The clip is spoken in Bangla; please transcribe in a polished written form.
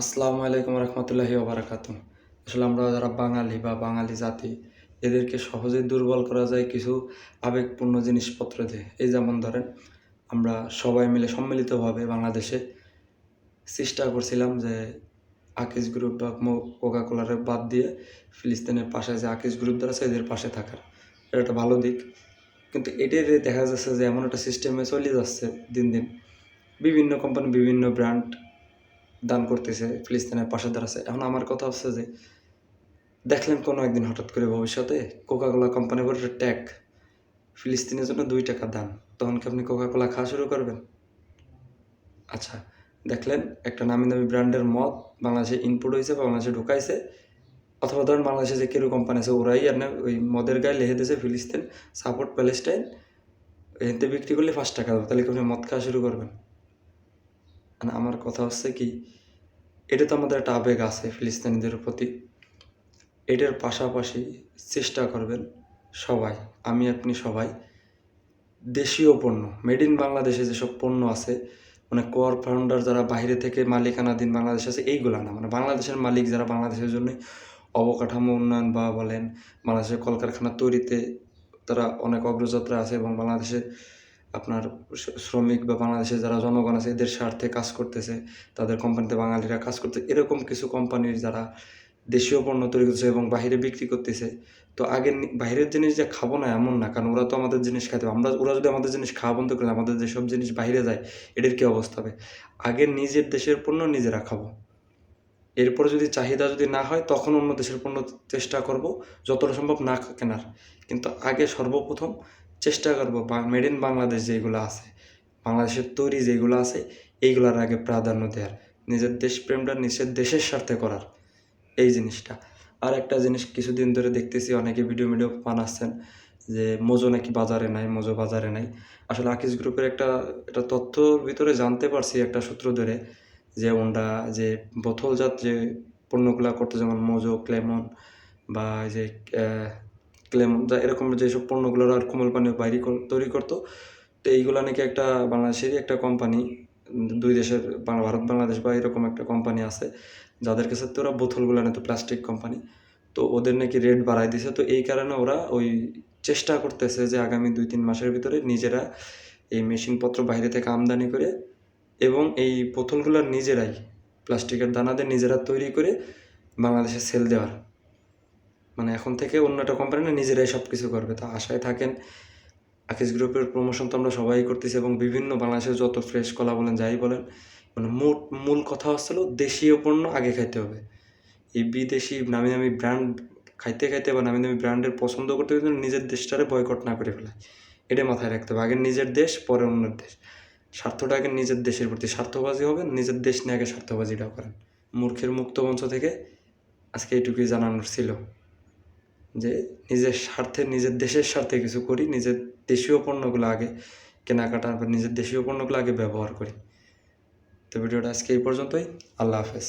আসসালামু আলাইকুম রহমতুল্লাহি ওবারাকাতু। আসলে আমরা যারা বাঙালি বা বাঙালি জাতি, এদেরকে সহজেই দুর্বল করা যায় কিছু আবেগপূর্ণ জিনিসপত্র দিয়ে। এই যেমন ধরেন, আমরা সবাই মিলে সম্মিলিতভাবে বাংলাদেশে চেষ্টা করছিলাম যে আকিজ গ্রুপ বা কোকা কোলারে বাদ দিয়ে ফিলিস্তিনের পাশে যে আকিজ গ্রুপ দ্বারা আছে এদের পাশে থাকার, এটা একটা ভালো দিক। কিন্তু এটার দেখা যাচ্ছে যে এমন একটা সিস্টেমে চলে যাচ্ছে দিন দিন, বিভিন্ন কোম্পানি বিভিন্ন ব্র্যান্ড দান করতেছে, ফিলিস্তিনের পাশে দাঁড়াচ্ছে। এখন আমার কথা হচ্ছে যে, দেখলেন কোনো একদিন হঠাৎ করে ভবিষ্যতে কোকা কোলা কোম্পানি করে ট্যাগ ফিলিস্তিনের জন্য $2 দান, তখন কি আপনি কোকা কোলা খাওয়া শুরু করবেন? আচ্ছা, দেখলেন একটা নামি দামি ব্র্যান্ডের মদ বাংলাদেশে ইনপুট হয়েছে বা বাংলাদেশে ঢুকাইছে, অথবা ধরেন বাংলাদেশে যে কেরু কোম্পানি আছে ওরাই আর না ওই মদের গায়ে লিখে দিয়েছে ফিলিস্তিন সাপোর্ট প্যালেস্টাইন, এতে বিক্রি করলে $5 দেবো, তাহলে কি আপনি মদ খাওয়া শুরু করবেন? মানে আমার কথা হচ্ছে কি, এটা তো আমাদের একটা আবেগ আছে ফিলিস্তিনিদের প্রতি। এটার পাশাপাশি চেষ্টা করবেন সবাই, আমি আপনি সবাই, দেশীয় পণ্য মেড ইন বাংলাদেশে যেসব পণ্য আছে, মানে কোর ফাউন্ডার যারা বাইরে থেকে মালিকানাধীন বাংলাদেশ আছে এইগুলা না, মানে বাংলাদেশের মালিক যারা বাংলাদেশের জন্য অবকাঠামো উন্নয়ন বা বলেন বাংলাদেশের কলকারখানা তৈরিতে তারা অনেক অগ্রযাত্রা আছে এবং বাংলাদেশে আপনার শ্রমিক বা বাংলাদেশের যারা জনগণ আছে এদের স্বার্থে কাজ করতেছে, তাদের কোম্পানিতে বাঙালিরা কাজ করতে, এরকম কিছু কোম্পানির যারা দেশীয় পণ্য তৈরি করতেছে এবং বাহিরে বিক্রি করতেছে। তো আগে বাইরের জিনিস যে খাবো না এমন না, কারণ ওরা তো আমাদের জিনিস খাইতে হবে। ওরা যদি আমাদের জিনিস খাওয়া বন্ধ করে আমাদের যেসব জিনিস বাইরে যায় এটার কী অবস্থা হবে? আগে নিজের দেশের পণ্য নিজেরা খাবো, এরপরে যদি চাহিদা যদি না হয় তখন অন্য দেশের পণ্য চেষ্টা করব যতটা সম্ভব না কেনার। কিন্তু আগে সর্বপ্রথম চেষ্টা করবো মেড ইন বাংলাদেশ যেগুলো আছে, বাংলাদেশের তৈরি যেগুলো আছে এইগুলোর আগে প্রাধান্য দেওয়ার, নিজের দেশপ্রেমটা নিজের দেশের স্বার্থে করার, এই জিনিসটা। আর একটা জিনিস কিছুদিন ধরে দেখতেছি অনেকে ভিডিও বানাচ্ছেন যে মোজো নাকি বাজারে নাই, মোজো বাজারে নাই। আসলে আকিজ গ্রুপের একটা তথ্যর ভিতরে জানতে পারছি একটা সূত্র ধরে, যে ওনরা যে বোতলজাত যে পণ্যগুলা করতো যেমন মোজো, ক্লেমন বা যে ক্লেমন যা এরকম যেসব পণ্যগুলো আর কোমল পানীয় তৈরি করতো, তো এইগুলা নাকি একটা বাংলাদেশেরই একটা কোম্পানি, দুই দেশের ভারত বাংলাদেশ বা এরকম একটা কোম্পানি আছে যাদের কাছে তো ওরা বোতলগুলো নিত, প্লাস্টিক কোম্পানি, তো ওদের নাকি রেট বাড়াই দিছে। তো এই কারণে ওরা ওই চেষ্টা করতেছে যে আগামী 2-3 মাসের ভিতরে নিজেরা এই মেশিনপত্র বাইরে থেকে আমদানি করে এবং এই বোতলগুলো নিজেরাই প্লাস্টিকের দানাদের নিজেরা তৈরি করে বাংলাদেশে সেল দেওয়ার, মানে এখন থেকে অন্য একটা কোম্পানি না নিজেরাই সব কিছু করবে। তো আশায় থাকেন, আকিজ গ্রুপের প্রমোশন তো আমরা সবাই করতেছি এবং বিভিন্ন বাংলাদেশের যত ফ্রেশ কলা বলেন যাই বলেন, মানে মূল কথা হচ্ছিল দেশীয় পণ্য আগে খাইতে হবে। এই বিদেশি নামি দামি ব্র্যান্ড খাইতে খাইতে বা নামি দামি ব্র্যান্ডের পছন্দ করতে কিন্তু নিজের দেশটারে বয়কট না করে ফেলায়, এটা মাথায় রাখতে হবে। আগে নিজের দেশ, পরে অন্যের দেশ। স্বার্থটা আগে নিজের দেশের প্রতি স্বার্থবাদী হবেন, নিজের দেশ নিয়ে আগে স্বার্থবাদীটাও করেন। মূর্খের মুক্ত মঞ্চ থেকে আজকে এইটুকুই জানানোর ছিল যে নিজের স্বার্থে, নিজের দেশের স্বার্থে কিছু করি, নিজের দেশীয় পণ্যগুলো আগে কেনাকাটা বা নিজের দেশীয় পণ্যগুলো আগে ব্যবহার করি। তো ভিডিওটা আজকে এই পর্যন্তই। আল্লাহ হাফেজ।